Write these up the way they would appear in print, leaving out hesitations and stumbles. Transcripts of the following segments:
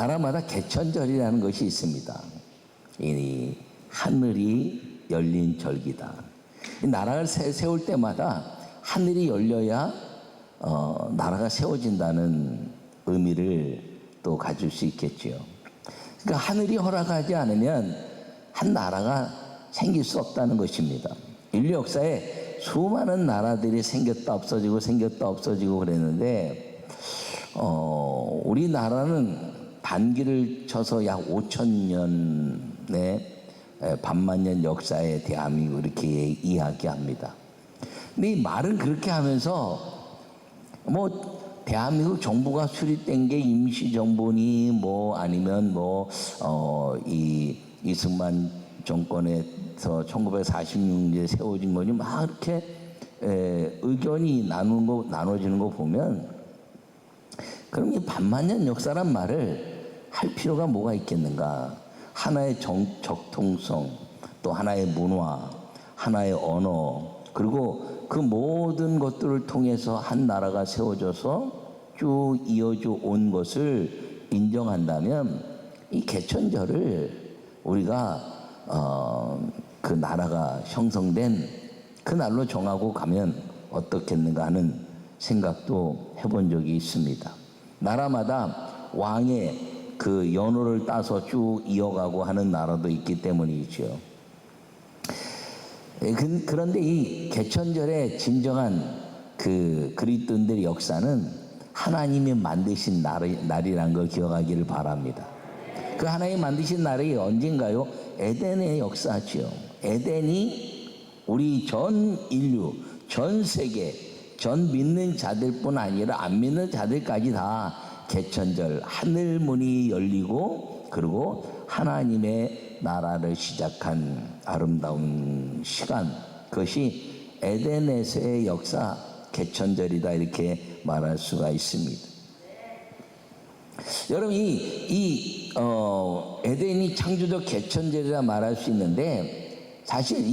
나라마다 개천절이라는 것이 있습니다. 이 하늘이 열린 절기다. 이 나라를 세울 때마다 하늘이 열려야 나라가 세워진다는 의미를 또 가질 수 있겠지요. 그러니까 하늘이 허락하지 않으면 한 나라가 생길 수 없다는 것입니다. 인류 역사에 수많은 나라들이 생겼다 없어지고 그랬는데 우리나라는 반기를 쳐서 약 5,000년의 반만년 역사에 대한민국 이렇게 이야기합니다. 근데 이 말은 그렇게 하면서 뭐 대한민국 정부가 수립된 게 임시정부니 뭐 아니면 이 이승만 정권에서 1946년에 세워진 거니 막 이렇게 의견이 나눠지는 거 보면 그럼 이 반만년 역사란 말을 할 필요가 뭐가 있겠는가? 하나의 적통성, 또 하나의 문화, 하나의 언어, 그리고 그 모든 것들을 통해서 한 나라가 세워져서 쭉 이어져 온 것을 인정한다면 이 개천절을 우리가 그 나라가 형성된 그 날로 정하고 가면 어떻겠는가 하는 생각도 해본 적이 있습니다. 나라마다 왕의 그 연호를 따서 쭉 이어가고 하는 나라도 있기 때문이죠. 그런데 이 개천절의 진정한 그 그리스도인들의 역사는 하나님이 만드신 날이라는 걸 기억하기를 바랍니다. 그 하나님이 만드신 날이 언젠가요? 에덴의 역사죠. 에덴이 우리 전 인류, 전 세계, 전 믿는 자들뿐 아니라 안 믿는 자들까지 다 개천절 하늘 문이 열리고 그리고 하나님의 나라를 시작한 아름다운 시간, 그것이 에덴에서의 역사 개천절이다 이렇게 말할 수가 있습니다. 여러분 에덴이 창조적 개천절이라 말할 수 있는데 사실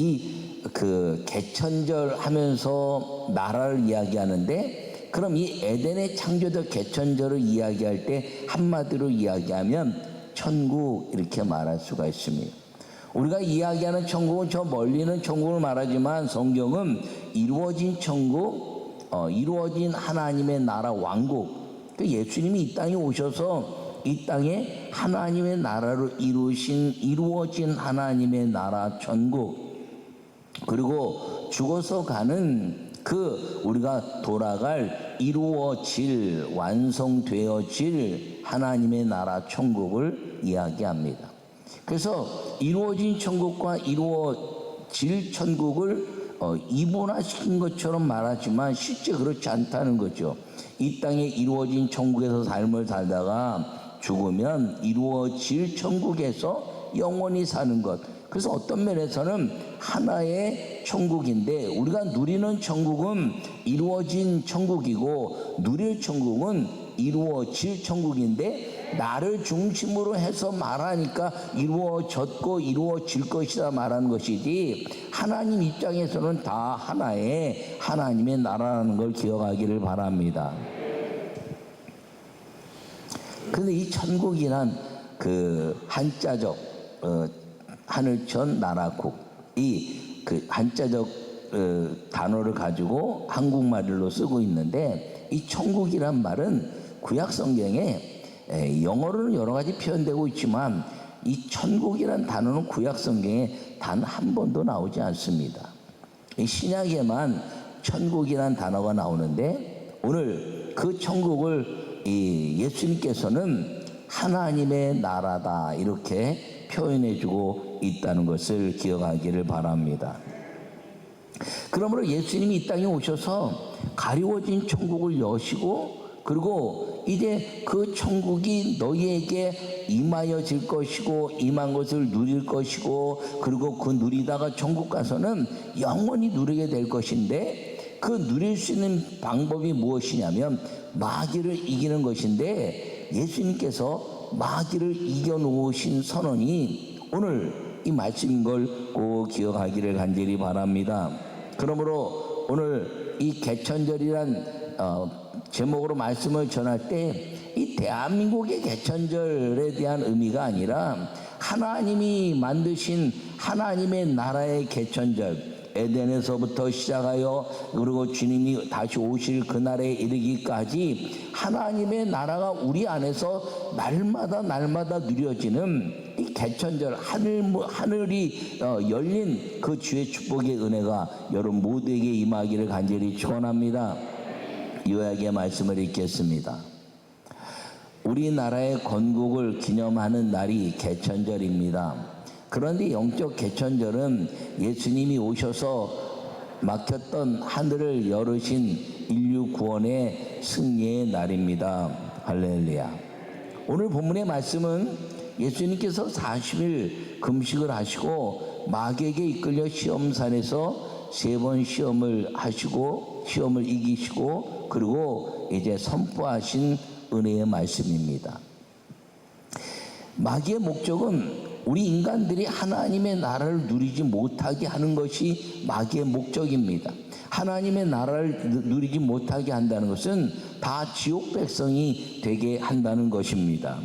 그 개천절 하면서 나라를 이야기하는데 그럼 이 에덴의 창조적 개천절을 이야기할 때 한마디로 이야기하면 천국 이렇게 말할 수가 있습니다. 우리가 이야기하는 천국은 저 멀리 있는 천국을 말하지만 성경은 이루어진 천국, 이루어진 하나님의 나라 왕국, 그 예수님이 이 땅에 오셔서 이 땅에 하나님의 나라를 이루어진 하나님의 나라 천국, 그리고 죽어서 가는 그 우리가 돌아갈 이루어질 완성되어질 하나님의 나라 천국을 이야기합니다. 그래서 이루어진 천국과 이루어질 천국을 이분화시킨 것처럼 말하지만 실제 그렇지 않다는 거죠. 이 땅에 이루어진 천국에서 삶을 살다가 죽으면 이루어질 천국에서 영원히 사는 것. 그래서 어떤 면에서는 하나의 천국인데 우리가 누리는 천국은 이루어진 천국이고 누릴 천국은 이루어질 천국인데 나를 중심으로 해서 말하니까 이루어졌고 이루어질 것이다 말하는 것이지 하나님 입장에서는 다 하나의 하나님의 나라라는 걸 기억하기를 바랍니다. 그런데 이 천국이란 그 한자적 하늘천 나라국 이 그 한자적 단어를 가지고 한국말로 쓰고 있는데 이 천국이란 말은 구약 성경에 영어로는 여러 가지 표현되고 있지만 이 천국이란 단어는 구약 성경에 단 한 번도 나오지 않습니다. 이 신약에만 천국이란 단어가 나오는데 오늘 그 천국을 예수님께서는 하나님의 나라다 이렇게 표현해주고 있다는 것을 기억하기를 바랍니다. 그러므로 예수님이 이 땅에 오셔서 가리워진 천국을 여시고 그리고 이제 그 천국이 너희에게 임하여질 것이고 임한 것을 누릴 것이고 그리고 그 누리다가 천국 가서는 영원히 누리게 될 것인데 그 누릴 수 있는 방법이 무엇이냐면 마귀를 이기는 것인데 예수님께서 마귀를 이겨놓으신 선언이 오늘 이 말씀인 걸 꼭 기억하기를 간절히 바랍니다. 그러므로 오늘 이 개천절이란 제목으로 말씀을 전할 때 이 대한민국의 개천절에 대한 의미가 아니라 하나님이 만드신 하나님의 나라의 개천절, 에덴에서부터 시작하여 그리고 주님이 다시 오실 그날에 이르기까지 하나님의 나라가 우리 안에서 날마다 누려지는 이 개천절, 하늘이 열린 그 주의 축복의 은혜가 여러분 모두에게 임하기를 간절히 축원합니다. 요약의 말씀을 읽겠습니다. 우리나라의 건국을 기념하는 날이 개천절입니다. 그런데 영적 개천절은 예수님이 오셔서 막혔던 하늘을 열으신 인류 구원의 승리의 날입니다. 할렐루야. 오늘 본문의 말씀은 예수님께서 40일 금식을 하시고 마귀에게 이끌려 시험산에서 3번 시험을 하시고 시험을 이기시고 그리고 이제 선포하신 은혜의 말씀입니다. 마귀의 목적은 우리 인간들이 하나님의 나라를 누리지 못하게 하는 것이 마귀의 목적입니다. 하나님의 나라를 누리지 못하게 한다는 것은 다 지옥 백성이 되게 한다는 것입니다.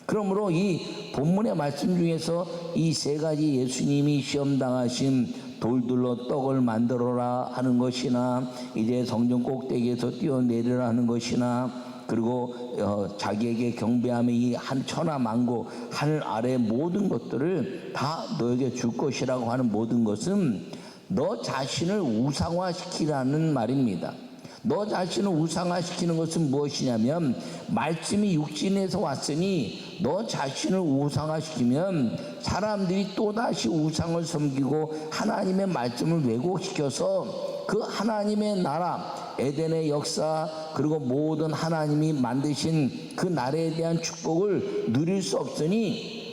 그러므로 이 본문의 말씀 중에서 이 3가지 예수님이 시험당하신 돌들로 떡을 만들어라 하는 것이나 이제 성전 꼭대기에서 뛰어내리라 하는 것이나 그리고 자기에게 경배하며 이 한 천하 만고 하늘 아래 모든 것들을 다 너에게 줄 것이라고 하는 모든 것은 너 자신을 우상화시키라는 말입니다. 너 자신을 우상화시키는 것은 무엇이냐면 말씀이 육신에서 왔으니 너 자신을 우상화시키면 사람들이 또다시 우상을 섬기고 하나님의 말씀을 왜곡시켜서 그 하나님의 나라 에덴의 역사 그리고 모든 하나님이 만드신 그 나라에 대한 축복을 누릴 수 없으니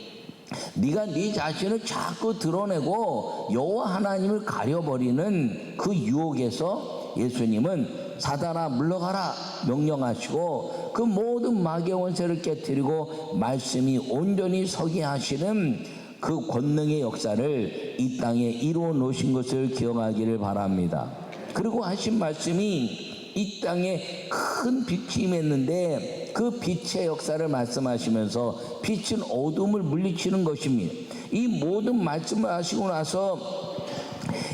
네가 네 자신을 자꾸 드러내고 여호와 하나님을 가려버리는 그 유혹에서 예수님은 사단아 물러가라 명령하시고 그 모든 마귀의 원세를 깨뜨리고 말씀이 온전히 서게 하시는 그 권능의 역사를 이 땅에 이루어 놓으신 것을 기억하기를 바랍니다. 그리고 하신 말씀이 이 땅에 큰 빛이 임했는데 그 빛의 역사를 말씀하시면서 빛은 어둠을 물리치는 것입니다. 이 모든 말씀을 하시고 나서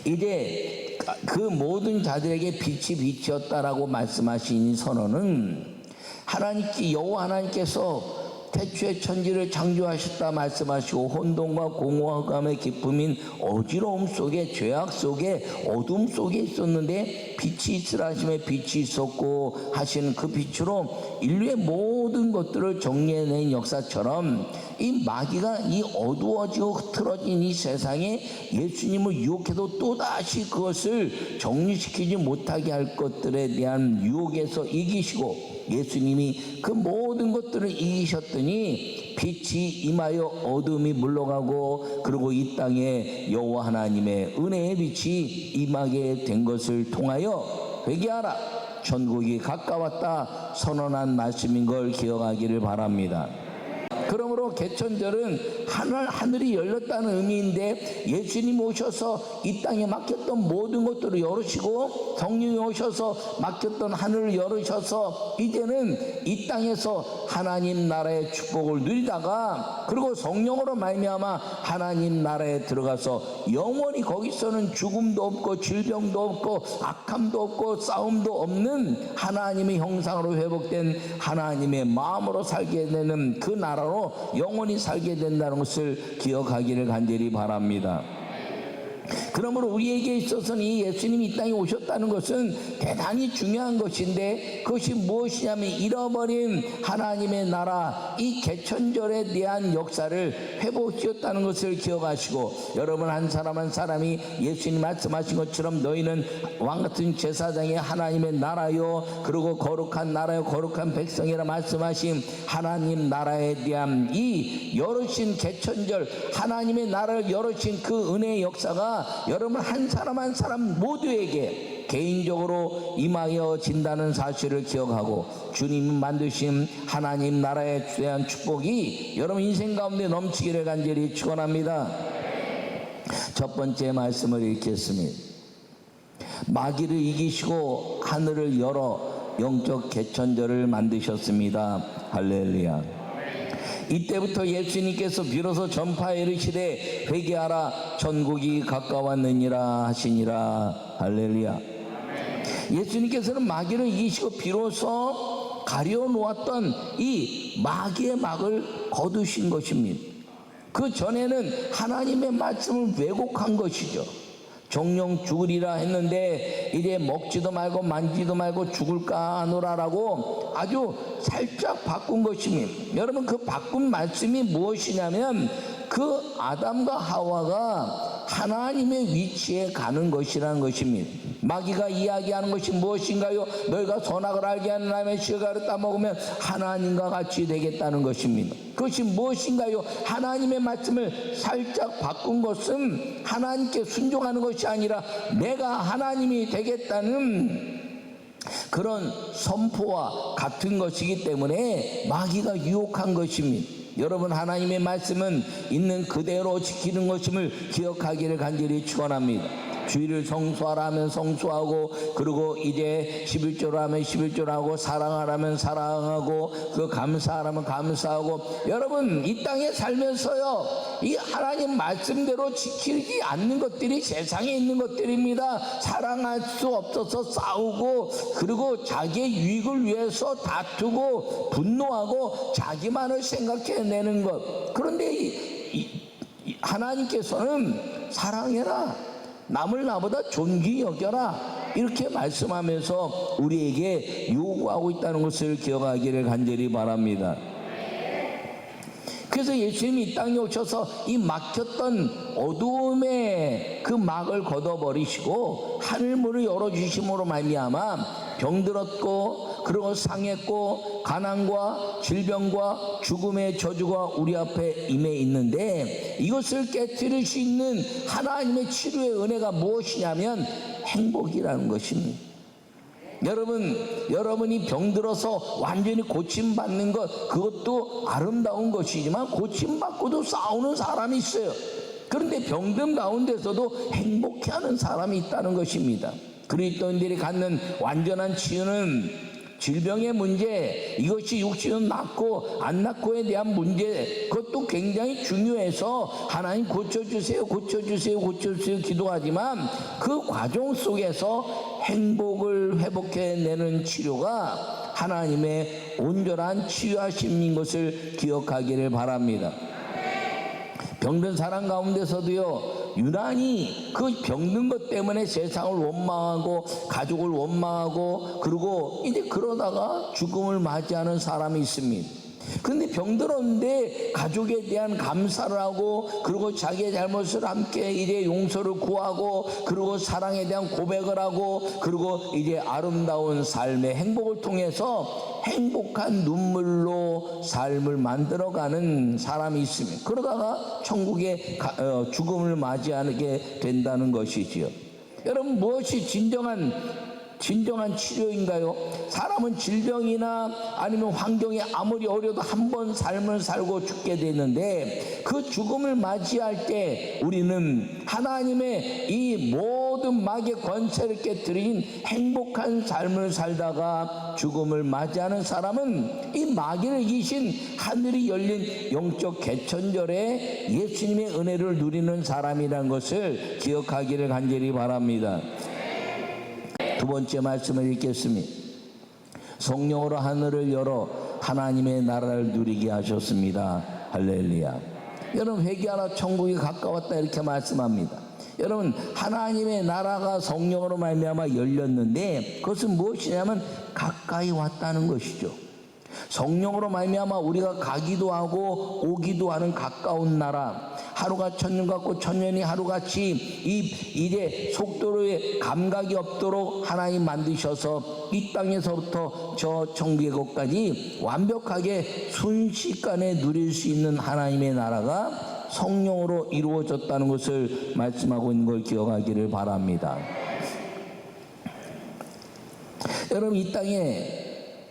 이제 그 모든 자들에게 빛이 빛이었다라고 말씀하신 선언은 하나님께 여호와 하나님께서 태초에 천지를 창조하셨다 말씀하시고 혼돈과 공허감의 기쁨인 어지러움 속에 죄악 속에 어둠 속에 있었는데 빛이 있으라 하심에 빛이 있었고 하시는 그 빛으로 인류의 모든 것들을 정리해낸 역사처럼 이 마귀가 이 어두워지고 흐트러진 이 세상에 예수님을 유혹해도 또다시 그것을 정리시키지 못하게 할 것들에 대한 유혹에서 이기시고 예수님이 그 모든 것들을 이기셨더니 빛이 임하여 어둠이 물러가고 그리고 이 땅에 여호와 하나님의 은혜의 빛이 임하게 된 것을 통하여 회개하라 천국이 가까웠다 선언한 말씀인 걸 기억하기를 바랍니다. 그러므로 개천절은 하늘이 열렸다는 의미인데 예수님이 오셔서 이 땅에 막혔던 모든 것들을 열으시고 성령이 오셔서 막혔던 하늘을 열으셔서 이제는 이 땅에서 하나님 나라의 축복을 누리다가 그리고 성령으로 말미암아 하나님 나라에 들어가서 영원히 거기서는 죽음도 없고 질병도 없고 악함도 없고 싸움도 없는 하나님의 형상으로 회복된 하나님의 마음으로 살게 되는 그 나라로 영원히 살게 된다는 것을 기억하기를 간절히 바랍니다. 그러므로 우리에게 있어서는 이 예수님이 이 땅에 오셨다는 것은 대단히 중요한 것인데 그것이 무엇이냐면 잃어버린 하나님의 나라 이 개천절에 대한 역사를 회복시켰다는 것을 기억하시고 여러분 한 사람 한 사람이 예수님 말씀하신 것처럼 너희는 왕같은 제사장의 하나님의 나라요 그리고 거룩한 나라요 거룩한 백성이라 말씀하신 하나님 나라에 대한 이 열으신 개천절 하나님의 나라를 열으신 그 은혜의 역사가 여러분 한 사람 한 사람 모두에게 개인적으로 임하여진다는 사실을 기억하고 주님이 만드신 하나님 나라에 대한 축복이 여러분 인생 가운데 넘치기를 간절히 축원합니다. 첫 번째 말씀을 읽겠습니다. 마귀를 이기시고 하늘을 열어 영적 개천절을 만드셨습니다. 할렐루야. 이때부터 예수님께서 비로소 전파에 이르시되 회개하라 천국이 가까웠느니라 하시니라. 할렐루야. 예수님께서는 마귀를 이기시고 비로소 가려놓았던 이 마귀의 막을 거두신 것입니다. 그 전에는 하나님의 말씀을 왜곡한 것이죠. 정령 죽으리라 했는데 이제 먹지도 말고 만지도 말고 죽을까 하노라라고 아주 살짝 바꾼 것입니다. 여러분, 그 바꾼 말씀이 무엇이냐면 그 아담과 하와가 하나님의 위치에 가는 것이라는 것입니다. 마귀가 이야기하는 것이 무엇인가요? 너희가 선악을 알게 하는 하나님의 실과를 따먹으면 하나님과 같이 되겠다는 것입니다. 그것이 무엇인가요? 하나님의 말씀을 살짝 바꾼 것은 하나님께 순종하는 것이 아니라 내가 하나님이 되겠다는 그런 선포와 같은 것이기 때문에 마귀가 유혹한 것입니다. 여러분, 하나님의 말씀은 있는 그대로 지키는 것임을 기억하기를 간절히 축원합니다. 주의를 성수하라 하면 성수하고, 그리고 이제 11조를 하면 11조를 하고, 사랑하라면 사랑하고, 그 감사하라면 감사하고. 여러분, 이 땅에 살면서요, 이 하나님 말씀대로 지키지 않는 것들이 세상에 있는 것들입니다. 사랑할 수 없어서 싸우고, 그리고 자기의 유익을 위해서 다투고 분노하고 자기만을 생각해내는 것. 그런데 하나님께서는 사랑해라, 남을 나보다 존귀히 여겨라, 이렇게 말씀하면서 우리에게 요구하고 있다는 것을 기억하기를 간절히 바랍니다. 그래서 예수님이 이 땅에 오셔서 이 막혔던 어두움의 그 막을 걷어버리시고 하늘문을 열어주심으로 말미암아 병들었고, 그리고 상했고, 가난과 질병과 죽음의 저주가 우리 앞에 임해 있는데, 이것을 깨뜨릴 수 있는 하나님의 치료의 은혜가 무엇이냐면 행복이라는 것입니다. 여러분이 병들어서 완전히 고침받는 것, 그것도 아름다운 것이지만 고침받고도 싸우는 사람이 있어요. 그런데 병든 가운데서도 행복해하는 사람이 있다는 것입니다. 그리스도인들이 갖는 완전한 치유는 질병의 문제, 이것이 육신은 낫고 안 낫고에 대한 문제, 그것도 굉장히 중요해서 하나님 고쳐주세요, 고쳐주세요, 고쳐주세요 기도하지만 그 과정 속에서 행복을 회복해내는 치료가 하나님의 온전한 치유하심인 것을 기억하기를 바랍니다. 병든 사람 가운데서도요, 유난히 그 병든 것 때문에 세상을 원망하고 가족을 원망하고, 그리고 이제 그러다가 죽음을 맞이하는 사람이 있습니다. 그런데 병들었는데 가족에 대한 감사를 하고, 그리고 자기의 잘못을 함께 이제 용서를 구하고, 그리고 사랑에 대한 고백을 하고, 그리고 이제 아름다운 삶의 행복을 통해서 행복한 눈물로 삶을 만들어가는 사람이 있습니다. 그러다가 천국의 죽음을 맞이하게 된다는 것이지요. 여러분, 무엇이 진정한 치료인가요? 사람은 질병이나 아니면 환경이 아무리 어려도 한 번 삶을 살고 죽게 되는데, 그 죽음을 맞이할 때 우리는 하나님의 이 모든 마귀의 권세를 깨뜨린 행복한 삶을 살다가 죽음을 맞이하는 사람은 이 마귀를 이기신 하늘이 열린 영적 개천절에 예수님의 은혜를 누리는 사람이라는 것을 기억하기를 간절히 바랍니다. 두 번째 말씀을 읽겠습니다. 성령으로 하늘을 열어 하나님의 나라를 누리게 하셨습니다. 할렐루야. 여러분, 회개하라 천국이 가까웠다, 이렇게 말씀합니다. 여러분, 하나님의 나라가 성령으로 말미암아 열렸는데 그것은 무엇이냐면 가까이 왔다는 것이죠. 성령으로 말미암아 우리가 가기도 하고 오기도 하는 가까운 나라, 하루가 천년 같고 천년이 하루같이 이제 속도로의 감각이 없도록 하나님 만드셔서 이 땅에서부터 저 천국의 곳까지 완벽하게 순식간에 누릴 수 있는 하나님의 나라가 성령으로 이루어졌다는 것을 말씀하고 있는 걸 기억하기를 바랍니다. 여러분, 이 땅에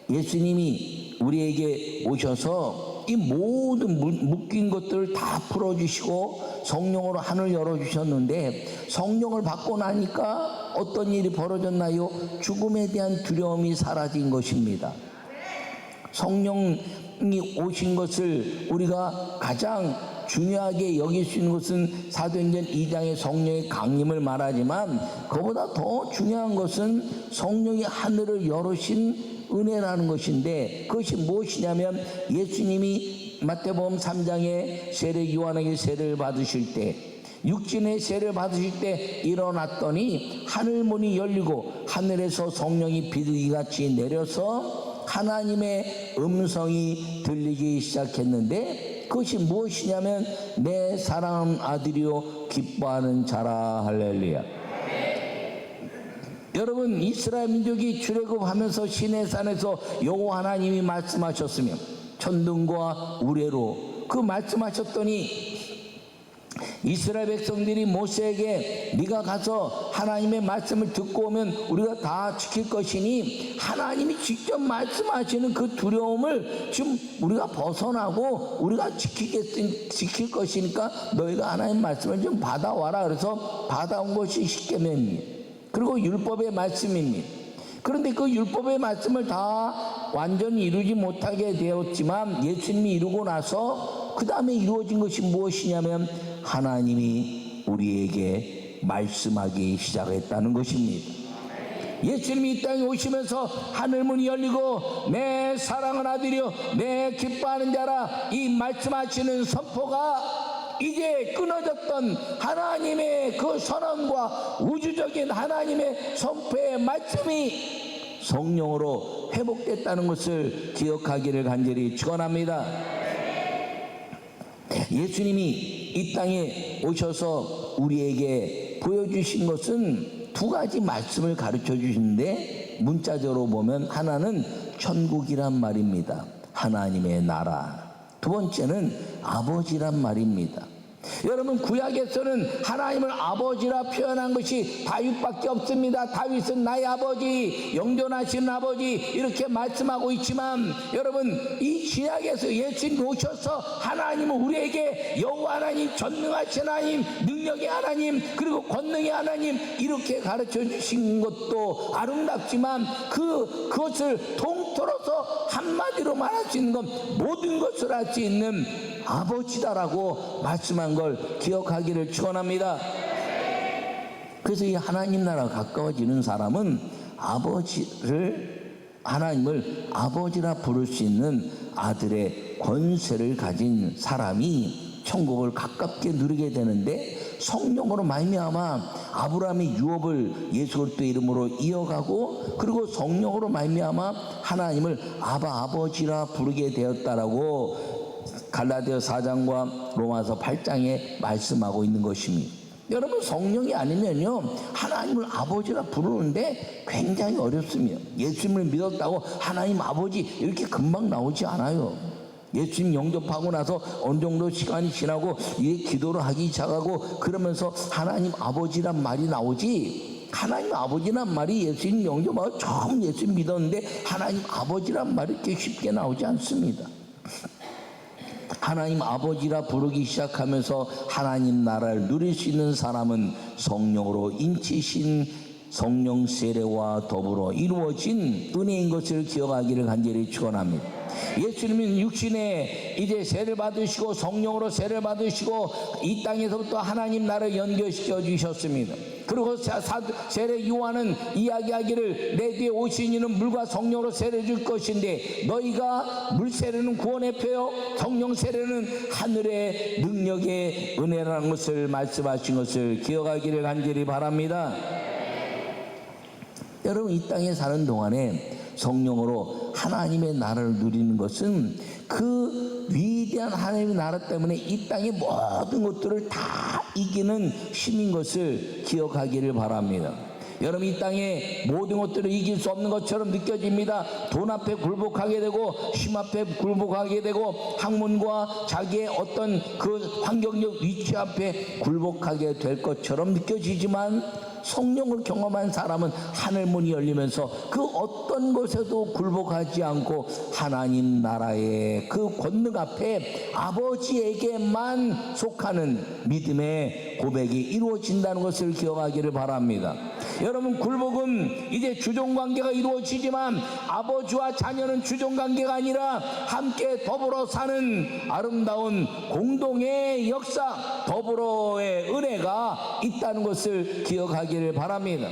예수님이 우리에게 오셔서 이 모든 묶인 것들을 다 풀어주시고 성령으로 하늘 열어주셨는데, 성령을 받고 나니까 어떤 일이 벌어졌나요? 죽음에 대한 두려움이 사라진 것입니다. 성령이 오신 것을 우리가 가장 중요하게 여길 수 있는 것은 사도행전 2장의 성령의 강림을 말하지만, 그보다 더 중요한 것은 성령이 하늘을 열으신 은혜라는 것인데, 그것이 무엇이냐면 예수님이 마태복음 3장에 세례 요한에게 세례를 받으실 때, 육신의 세례를 받으실 때 일어났더니 하늘 문이 열리고 하늘에서 성령이 비둘기같이 내려서 하나님의 음성이 들리기 시작했는데, 그것이 무엇이냐면 내 사랑하는 아들이요 기뻐하는 자라. 할렐루야. 여러분, 이스라엘 민족이 출애굽하면서 시내산에서 여호와 하나님이 말씀하셨으며 천둥과 우레로 그 말씀하셨더니 이스라엘 백성들이 모세에게 네가 가서 하나님의 말씀을 듣고 오면 우리가 다 지킬 것이니, 하나님이 직접 말씀하시는 그 두려움을 지금 우리가 벗어나고 우리가 지킬 것이니까 너희가 하나님 말씀을 좀 받아와라. 그래서 받아온 것이 십계명입니다. 그리고 율법의 말씀입니다. 그런데 그 율법의 말씀을 다 완전히 이루지 못하게 되었지만 예수님이 이루고 나서 그 다음에 이루어진 것이 무엇이냐면 하나님이 우리에게 말씀하기 시작했다는 것입니다. 예수님이 이 땅에 오시면서 하늘문이 열리고 내 사랑하는 아들이요 내 기뻐하는 자라, 이 말씀하시는 선포가 이제 끊어졌던 하나님의 그 선언과 우주적인 하나님의 선포의 말씀이 성령으로 회복됐다는 것을 기억하기를 간절히 축원합니다. 예수님이 이 땅에 오셔서 우리에게 보여주신 것은 두 가지 말씀을 가르쳐 주시는데, 문자적으로 보면 하나는 천국이란 말입니다. 하나님의 나라. 두 번째는 아버지란 말입니다. 여러분, 구약에서는 하나님을 아버지라 표현한 것이 다윗밖에 없습니다. 다윗은 나의 아버지, 영존하신 아버지 이렇게 말씀하고 있지만, 여러분, 이 신약에서 예수님 오셔서 하나님은 우리에게 여호와 하나님, 전능하신 하나님, 능력의 하나님, 그리고 권능의 하나님 이렇게 가르쳐 주신 것도 아름답지만, 그것을 통틀어서 한마디로 말할 수 있는 건 모든 것을 할 수 있는 아버지다라고 말씀한 걸 기억하기를 축원합니다. 그래서 이 하나님 나라가 가까워지는 사람은 하나님을 아버지라 부를 수 있는 아들의 권세를 가진 사람이 천국을 가깝게 누리게 되는데, 성령으로 말미암아 아브라함의 유업을 예수 그리스도의 이름으로 이어가고, 그리고 성령으로 말미암아 하나님을 아버지라 부르게 되었다라고 갈라디아 4장과 로마서 8장에 말씀하고 있는 것입니다. 여러분, 성령이 아니면요 하나님을 아버지라 부르는데 굉장히 어렵습니다. 예수님을 믿었다고 하나님 아버지 이렇게 금방 나오지 않아요. 예수님 영접하고 나서 어느 정도 시간이 지나고 이게 기도를 하기 시작하고 그러면서 하나님 아버지란 말이 나오지, 하나님 아버지란 말이 예수님 영접하고 처음 예수님 믿었는데 하나님 아버지란 말이 이렇게 쉽게 나오지 않습니다. 하나님 아버지라 부르기 시작하면서 하나님 나라를 누릴 수 있는 사람은 성령으로 인치신 성령 세례와 더불어 이루어진 은혜인 것을 기억하기를 간절히 축원합니다. 예수님은 육신에 이제 세례를 받으시고 성령으로 세례를 받으시고 이 땅에서부터 하나님 나라를 연결시켜 주셨습니다. 그리고 세례 요한은 이야기하기를 내 뒤에 오신 이는 물과 성령으로 세례 줄 것인데, 너희가 물 세례는 구원의 표요 성령 세례는 하늘의 능력의 은혜라는 것을 말씀하신 것을 기억하기를 간절히 바랍니다. 여러분, 이 땅에 사는 동안에 성령으로 하나님의 나라를 누리는 것은 그 위대한 하나님의 나라 때문에 이 땅의 모든 것들을 다 이기는 힘인 것을 기억하기를 바랍니다. 여러분, 이 땅에 모든 것들을 이길 수 없는 것처럼 느껴집니다. 돈 앞에 굴복하게 되고 힘 앞에 굴복하게 되고 학문과 자기의 어떤 그 환경적 위치 앞에 굴복하게 될 것처럼 느껴지지만, 성령을 경험한 사람은 하늘문이 열리면서 그 어떤 것에도 굴복하지 않고 하나님 나라의 그 권능 앞에 아버지에게만 속하는 믿음의 고백이 이루어진다는 것을 기억하기를 바랍니다. 여러분, 굴복은 이제 주종관계가 이루어지지만 아버지와 자녀는 주종관계가 아니라 함께 더불어 사는 아름다운 공동의 역사, 더불어의 은혜가 있다는 것을 기억하기를 바랍니다.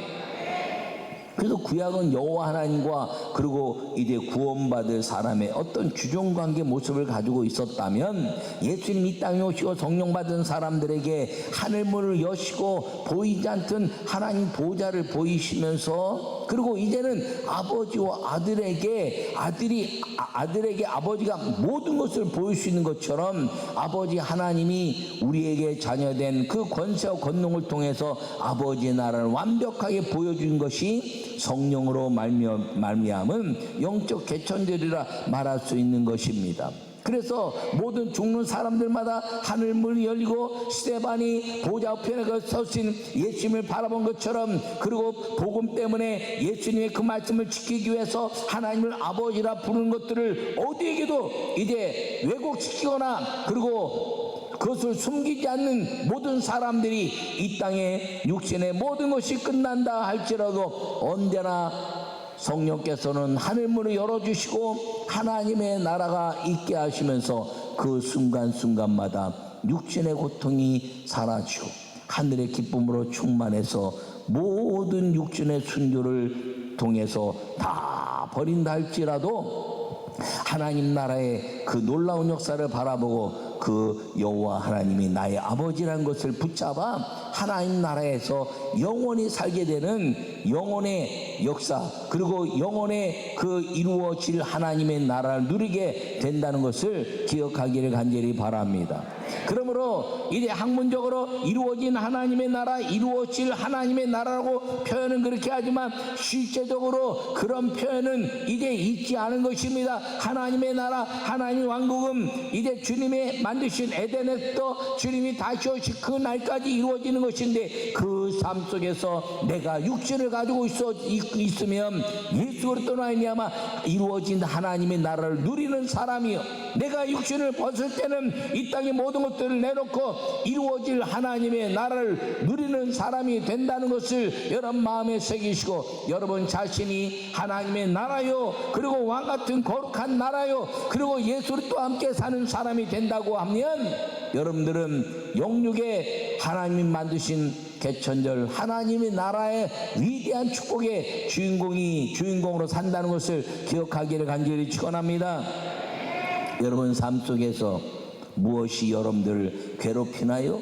그래서 구약은 여호와 하나님과 그리고 이제 구원받을 사람의 어떤 주종관계 모습을 가지고 있었다면, 예수님 이 땅에 오시고 성령 받은 사람들에게 하늘문을 여시고 보이지 않던 하나님 보좌를 보이시면서, 그리고 이제는 아버지와 아들에게 아들에게 아버지가 모든 것을 보일 수 있는 것처럼 아버지 하나님이 우리에게 자녀된 그 권세와 권능을 통해서 아버지의 나라를 완벽하게 보여준 것이 성령으로 말미암은 영적 개천절이라 말할 수 있는 것입니다. 그래서 모든 죽는 사람들마다 하늘문이 열리고 스데반이 보좌 우편에 서신 예수님을 바라본 것처럼, 그리고 복음 때문에 예수님의 그 말씀을 지키기 위해서 하나님을 아버지라 부르는 것들을 어디에게도 이제 왜곡시키거나 그리고 그것을 숨기지 않는 모든 사람들이 이 땅에 육신의 모든 것이 끝난다 할지라도 언제나 성령께서는 하늘문을 열어주시고 하나님의 나라가 있게 하시면서 그 순간순간마다 육신의 고통이 사라지고 하늘의 기쁨으로 충만해서 모든 육신의 순교를 통해서 다 버린다 할지라도 하나님 나라의 그 놀라운 역사를 바라보고 그 여호와 하나님이 나의 아버지라는 것을 붙잡아 하나님 나라에서 영원히 살게 되는 영혼의 역사, 그리고 영혼의 그 이루어질 하나님의 나라를 누리게 된다는 것을 기억하기를 간절히 바랍니다. 그러므로 이제 학문적으로 이루어진 하나님의 나라, 이루어질 하나님의 나라라고 표현은 그렇게 하지만 실제적으로 그런 표현은 이제 있지 않은 것입니다. 하나님의 나라, 하나님의 왕국은 이제 주님의 만드신 에덴에서 주님이 다시 오실 그 날까지 이루어지는 것인데, 그 삶 속에서 내가 육신을 가지고 있으면 예수 그리스도로 말미암아 이루어진 하나님의 나라를 누리는 사람이요, 내가 육신을 벗을 때는 이 땅의 모든 것들을 내놓고 이루어질 하나님의 나라를 누리는 사람이 된다는 것을 여러분 마음에 새기시고, 여러분 자신이 하나님의 나라요, 그리고 왕같은 거룩한 나라요, 그리고 예수 그리스도와 함께 사는 사람이 된다고 하면 여러분들은 영육에 하나님이 만드신 개천절 하나님의 나라의 위대한 축복의 주인공으로 산다는 것을 기억하기를 간절히 축원합니다. 여러분 삶 속에서 무엇이 여러분들을 괴롭히나요?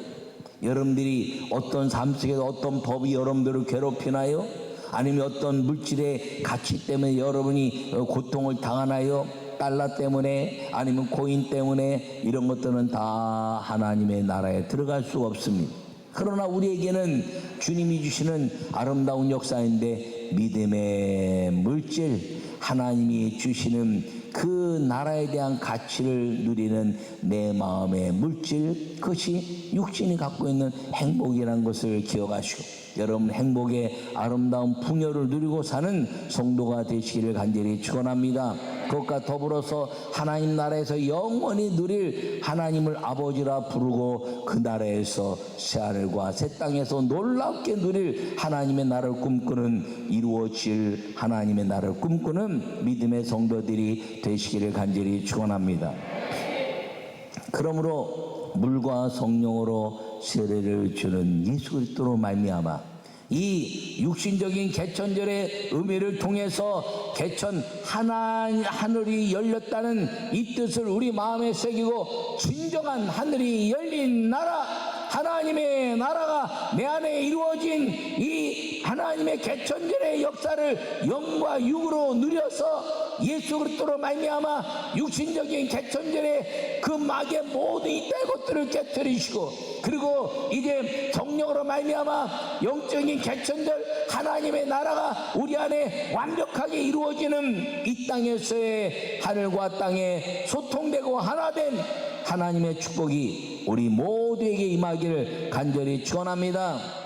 여러분들이 어떤 삶 속에서 어떤 법이 여러분들을 괴롭히나요? 아니면 어떤 물질의 가치 때문에 여러분이 고통을 당하나요? 달러 때문에, 아니면 코인 때문에, 이런 것들은 다 하나님의 나라에 들어갈 수가 없습니다. 그러나 우리에게는 주님이 주시는 아름다운 역사인데, 믿음의 물질, 하나님이 주시는 그 나라에 대한 가치를 누리는 내 마음의 물질, 그것이 육신이 갖고 있는 행복이라는 것을 기억하시고, 여러분 행복의 아름다운 풍요를 누리고 사는 성도가 되시기를 간절히 축원합니다. 그것과 더불어서 하나님 나라에서 영원히 누릴 하나님을 아버지라 부르고 그 나라에서 새하늘과 새 땅에서 놀랍게 누릴 하나님의 나라를 꿈꾸는, 이루어질 하나님의 나라를 꿈꾸는 믿음의 성도들이 되시기를 간절히 축원합니다. 그러므로 물과 성령으로 세례를 주는 예수 그리스도로 말미암아 이 육신적인 개천절의 의미를 통해서 개천 하늘이 열렸다는 이 뜻을 우리 마음에 새기고, 진정한 하늘이 열린 나라, 하나님의 나라가 내 안에 이루어진 이 하나님의 개천절의 역사를 영과 육으로 누려서 예수 그리스도로 말미암아 육신적인 개천절의 그 막의 모든 이때의 것들을 깨뜨리시고, 그리고 이제 성령으로 말미암아 영적인 개천절 하나님의 나라가 우리 안에 완벽하게 이루어지는 이 땅에서의 하늘과 땅에 소통되고 하나된 하나님의 축복이 우리 모두에게 임하기를 간절히 축원합니다.